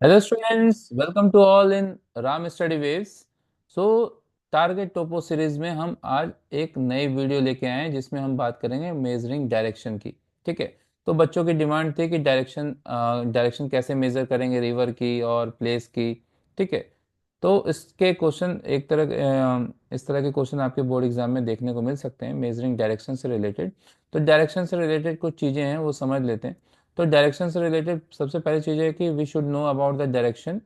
Hello students, welcome to all in Ram Study Waves. So target topo series में हम आज एक नई वीडियो लेके आए हैं जिसमें हम बात करेंगे मेजरिंग डायरेक्शन की। ठीक है। तो बच्चों की डिमांड थी कि डायरेक्शन कैसे मेजर करेंगे रिवर की और प्लेस की। ठीक है। तो इसके क्वेश्चन इस तरह के क्वेश्चन आपके बोर्ड एग्जाम में देखने को मिल सकते हैं मेजरिंग डायरेक्शन से रिलेटेड। तो डायरेक्शन से रिलेटेड कुछ चीज़ें हैं वो समझ लेते हैं। तो डायरेक्शन से रिलेटेड सबसे पहली चीज़ है कि we should know about the direction.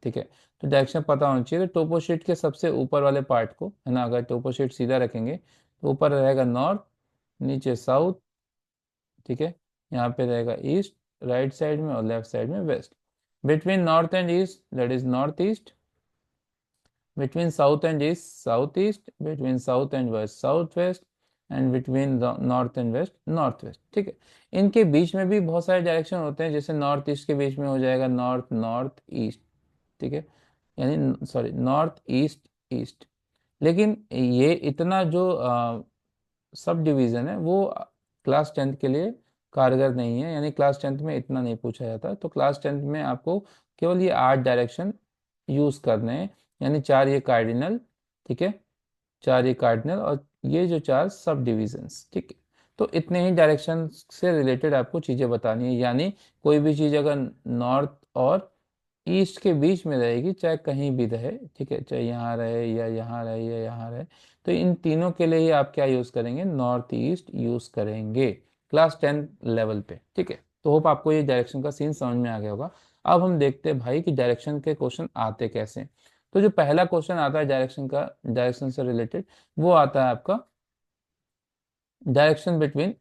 ठीक है। तो डायरेक्शन पता होना चाहिए। तो टोपो शीट के सबसे ऊपर वाले पार्ट को है ना, अगर टोपो शीट सीधा रखेंगे तो ऊपर रहेगा नॉर्थ, नीचे साउथ। ठीक है। यहाँ पे रहेगा ईस्ट राइट साइड में और लेफ्ट साइड में west. Between north and east that is north east, between south and east south east, between south and west south west, and between north and west north west. ठीक है। इनके बीच में भी बहुत सारे डायरेक्शन होते हैं, जैसे नॉर्थ ईस्ट के बीच में हो जाएगा नॉर्थ नॉर्थ ईस्ट। ठीक है। यानी सॉरी नॉर्थ ईस्ट ईस्ट। लेकिन ये इतना जो सब डिवीजन है वो क्लास टेंथ के लिए कारगर नहीं है, यानी क्लास टेंथ में इतना नहीं पूछा जाता। तो क्लास टेंथ में आपको केवल ये 8 डायरेक्शन यूज करने हैं, यानी 4 ये कार्डिनल। ठीक है। 4 ये कार्डिनल और ये जो 4 सब डिविजन्स। ठीक है। तो इतने ही डायरेक्शन से रिलेटेड आपको चीज़ें बतानी है, यानी कोई भी चीज़ अगर नॉर्थ और ईस्ट के बीच में रहेगी, चाहे कहीं भी रहे, ठीक है, चाहे यहाँ रहे या यहाँ रहे या यहाँ रहे, तो इन तीनों के लिए ही आप क्या यूज़ करेंगे, नॉर्थ ईस्ट यूज़ करेंगे क्लास 10 लेवल पे। ठीक है। तो होप आपको ये डायरेक्शन का सीन समझ में आ गया होगा। अब हम देखते हैं भाई कि डायरेक्शन के क्वेश्चन आते कैसे हैं। तो जो पहला क्वेश्चन आता है डायरेक्शन का, डायरेक्शन से रिलेटेड, वो आता है आपका डायरेक्शन बिटवीन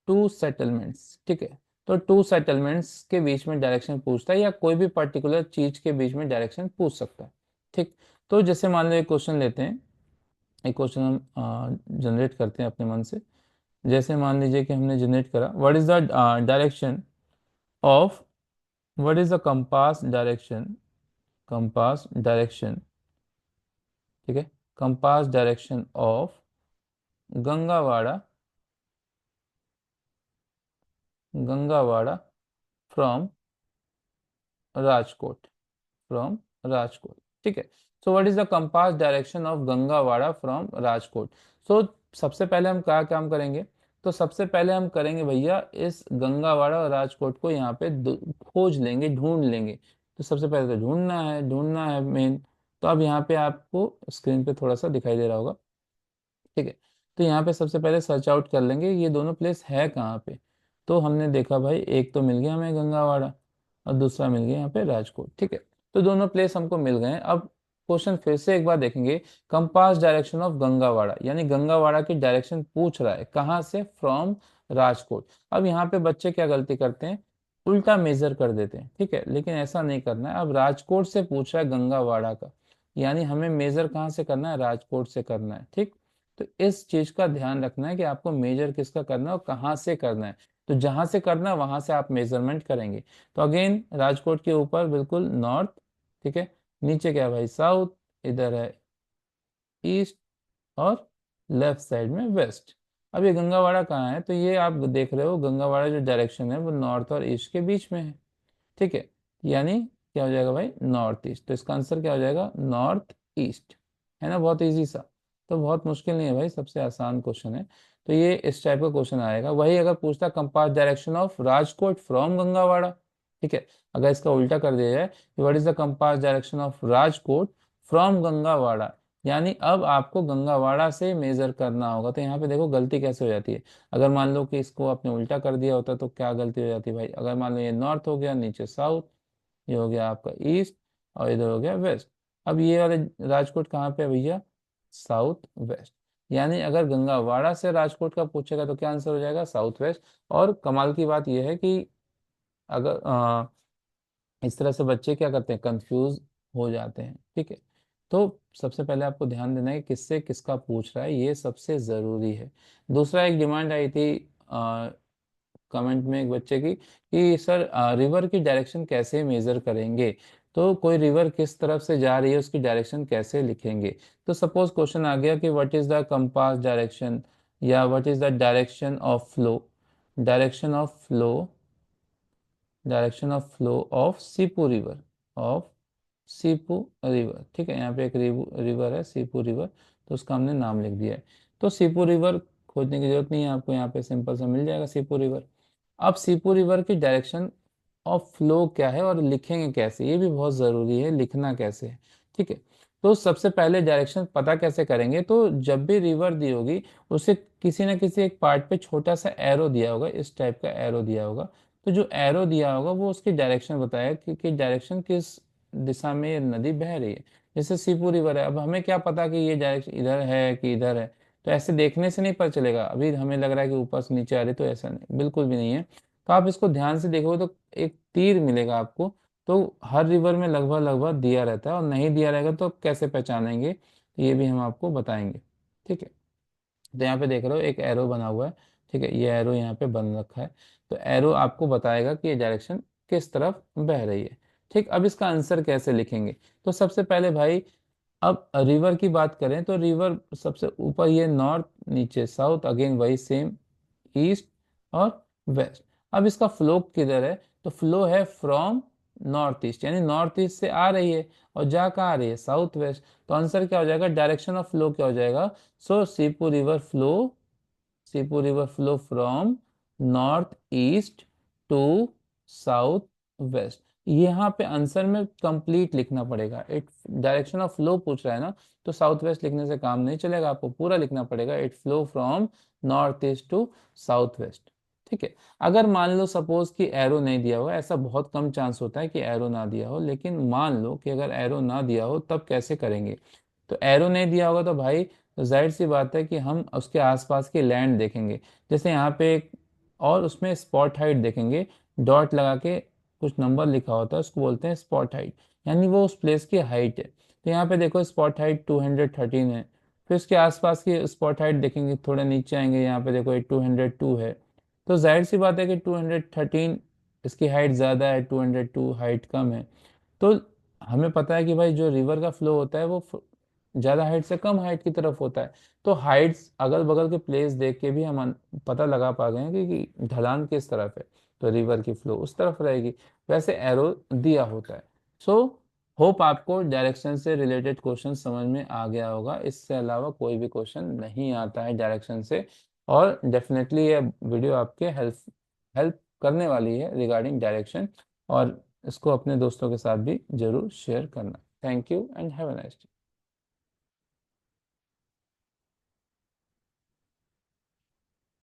टू सेटलमेंट्स। ठीक है। तो टू सेटलमेंट्स के बीच में डायरेक्शन पूछता है, या कोई भी पर्टिकुलर चीज के बीच में डायरेक्शन पूछ सकता है। ठीक। तो जैसे मान लो एक क्वेश्चन लेते हैं, एक क्वेश्चन हम जनरेट करते हैं अपने मन से। जैसे मान लीजिए कि हमने जनरेट करा, what is the direction of, what is the compass direction, compass direction. ठीक है। Compass direction of Gangawada, Gangawada from Rajkot, from Rajkot. ठीक है। So what is the compass direction of Gangawada from Rajkot. So सबसे पहले हम क्या काम करेंगे, तो सबसे पहले हम करेंगे भैया इस गंगावाड़ा और राजकोट को यहाँ पे खोज लेंगे, ढूंढ लेंगे। तो सबसे पहले तो ढूंढना है मेन। तो अब यहाँ पे आपको स्क्रीन पे थोड़ा सा दिखाई दे रहा होगा। ठीक है। तो यहाँ पे सबसे पहले सर्च आउट कर लेंगे ये दोनों प्लेस है कहाँ पे। तो हमने देखा भाई एक तो मिल गया हमें गंगावाड़ा और दूसरा मिल गया यहाँ पे राजकोट। ठीक है। तो दोनों प्लेस हमको मिल गए हैं। अब क्वेश्चन फिर से एक बार देखेंगे। कंपास डायरेक्शन ऑफ गंगावाड़ा, यानी गंगावाड़ा की डायरेक्शन पूछ रहा है कहाँ से, फ्रॉम राजकोट। अब यहाँ पे बच्चे क्या गलती करते हैं, उल्टा मेजर कर देते हैं। ठीक है। लेकिन ऐसा नहीं करना है। अब राजकोट से पूछ रहा है गंगावाड़ा का, यानी हमें मेजर कहाँ से करना है, राजकोट से करना है। ठीक। तो इस चीज का ध्यान रखना है कि आपको मेजर किसका करना है और कहाँ से करना है। तो जहां से करना है वहां से आप मेजरमेंट करेंगे। तो अगेन राजकोट के ऊपर बिल्कुल नॉर्थ। ठीक है। नीचे क्या है भाई, साउथ। इधर है ईस्ट, और लेफ्ट साइड में वेस्ट। अब ये गंगावाड़ा कहाँ है, तो ये आप देख रहे हो गंगावाड़ा जो डायरेक्शन है वो नॉर्थ और ईस्ट के बीच में है। ठीक है। यानी क्या हो जाएगा भाई, नॉर्थ ईस्ट। तो इसका आंसर क्या हो जाएगा, नॉर्थ ईस्ट। है ना, बहुत इजी सा। तो बहुत मुश्किल नहीं है भाई, सबसे आसान क्वेश्चन है। तो ये इस टाइप का क्वेश्चन आएगा। वही अगर पूछता compass direction of Rajkot from Gangawada. ठीक है। अगर इसका उल्टा कर दिया जाए, what is the compass direction of Rajkot from Gangawada, यानी अब आपको गंगावाड़ा से मेजर करना होगा। तो यहाँ पे देखो गलती कैसे हो जाती है। अगर मान लो कि इसको आपने उल्टा कर दिया होता तो क्या गलती हो जाती भाई, अगर मान लो ये नॉर्थ हो गया, नीचे साउथ, ये हो गया आपका ईस्ट, और इधर हो गया वेस्ट। अब ये वाले राजकोट कहाँ पे है भैया, साउथ वेस्ट। यानी अगर गंगावाड़ा से राजकोट का पूछेगा तो क्या आंसर हो जाएगा, साउथ वेस्ट। और कमाल की बात यह है कि अगर इस तरह से बच्चे क्या करते हैं, कंफ्यूज हो जाते हैं। ठीक है। तो सबसे पहले आपको ध्यान देना है कि किससे किसका पूछ रहा है, ये सबसे ज़रूरी है। दूसरा एक डिमांड आई थी कमेंट में एक बच्चे की कि सर रिवर की डायरेक्शन कैसे मेजर करेंगे। तो कोई रिवर किस तरफ से जा रही है उसकी डायरेक्शन कैसे लिखेंगे। तो सपोज क्वेश्चन आ गया कि what is the compass direction, या what is the direction of flow, direction of flow direction of flow of Sipu river, of Sipu river. ठीक है, यहाँ पे एक रिवर है सीपू रिवर, तो उसका हमने नाम लिख दिया है। तो सीपू रिवर खोजने की जरूरत नहीं है आपको, यहाँ पे सिंपल सा मिल जाएगा सीपू रिवर। अब सीपू रिवर की डायरेक्शन ऑफ फ्लो क्या है और लिखेंगे कैसे, ये भी बहुत ज़रूरी है, लिखना कैसे है। ठीक है, तो सबसे पहले डायरेक्शन पता कैसे करेंगे, तो जब भी रिवर दी होगी उसे किसी ना किसी एक पार्ट पे छोटा सा एरो दिया होगा, इस टाइप का एरो दिया होगा। तो जो एरो दिया होगा वो उसकी डायरेक्शन बताएगा कि डायरेक्शन किस दिशा में ये नदी बह रही है। जैसे सीपू रिवर है, अब हमें क्या पता कि ये डायरेक्शन इधर है कि इधर है, तो ऐसे देखने से नहीं पता चलेगा। अभी हमें लग रहा है कि ऊपर से नीचे आ रही है, तो ऐसा नहीं, बिल्कुल भी नहीं है। तो आप इसको ध्यान से देखोगे तो एक तीर मिलेगा आपको। तो हर रिवर में लगभग लगभग दिया रहता है, और नहीं दिया रहेगा तो कैसे पहचानेंगे, तो ये भी हम आपको बताएंगे। ठीक है, तो यहाँ पे देख रहे हो एक एरो बना हुआ है। ठीक है, ये एरो यहाँ पे बन रखा है। तो एरो आपको बताएगा कि ये डायरेक्शन किस तरफ बह रही है। ठीक, अब इसका आंसर कैसे लिखेंगे, तो सबसे पहले भाई, अब रिवर की बात करें तो रिवर सबसे ऊपर ये नॉर्थ, नीचे साउथ, अगेन वही सेम, ईस्ट और वेस्ट। अब इसका फ्लो किधर है, तो फ्लो है फ्रॉम नॉर्थ ईस्ट, यानी नॉर्थ ईस्ट से आ रही है और जा कहाँ आ रही है, साउथ वेस्ट। तो आंसर क्या हो जाएगा, डायरेक्शन ऑफ फ्लो क्या हो जाएगा, so Sipu river flow from north east to south west. यहाँ पे आंसर में कंप्लीट लिखना पड़ेगा, इट डायरेक्शन ऑफ फ्लो पूछ रहा है ना, तो साउथ वेस्ट लिखने से काम नहीं चलेगा, आपको पूरा लिखना पड़ेगा, it flow from north east to south west. ठीक है, अगर मान लो सपोज कि एरो नहीं दिया हुआ, ऐसा बहुत कम चांस होता है कि एरो ना दिया हो, लेकिन मान लो कि अगर एरो ना दिया हो तब कैसे करेंगे। तो एरो नहीं दिया होगा तो भाई, तो जाहिर सी बात है कि हम उसके आसपास की लैंड देखेंगे। जैसे यहाँ पे एक, और उसमें स्पॉट हाइट देखेंगे, डॉट लगा के कुछ नंबर लिखा होता है, उसको बोलते हैं स्पॉट हाइट, यानी वो उस प्लेस की हाइट है। तो यहाँ पे देखो स्पॉट हाइट 213 है। फिर उसके आसपास की स्पॉट हाइट देखेंगे, थोड़े नीचे आएंगे, यहाँ पे देखो ये 202 है। तो जाहिर सी बात है कि 213 इसकी हाइट ज़्यादा है, 202 हाइट कम है। तो हमें पता है कि भाई जो रिवर का फ्लो होता है वो ज्यादा हाइट से कम हाइट की तरफ होता है। तो हाइट्स अगल बगल के प्लेस देख के भी हम पता लगा पा गए हैं कि ढलान किस तरफ है, तो रिवर की फ्लो उस तरफ रहेगी। वैसे एरो दिया होता है। सो होप आपको डायरेक्शन से रिलेटेड क्वेश्चन समझ में आ गया होगा, इससे अलावा कोई भी क्वेश्चन नहीं आता है डायरेक्शन से। और डेफिनेटली ये वीडियो आपके हेल्प हेल्प करने वाली है रिगार्डिंग डायरेक्शन, और इसको अपने दोस्तों के साथ भी जरूर शेयर करना। Thank you and have a nice day.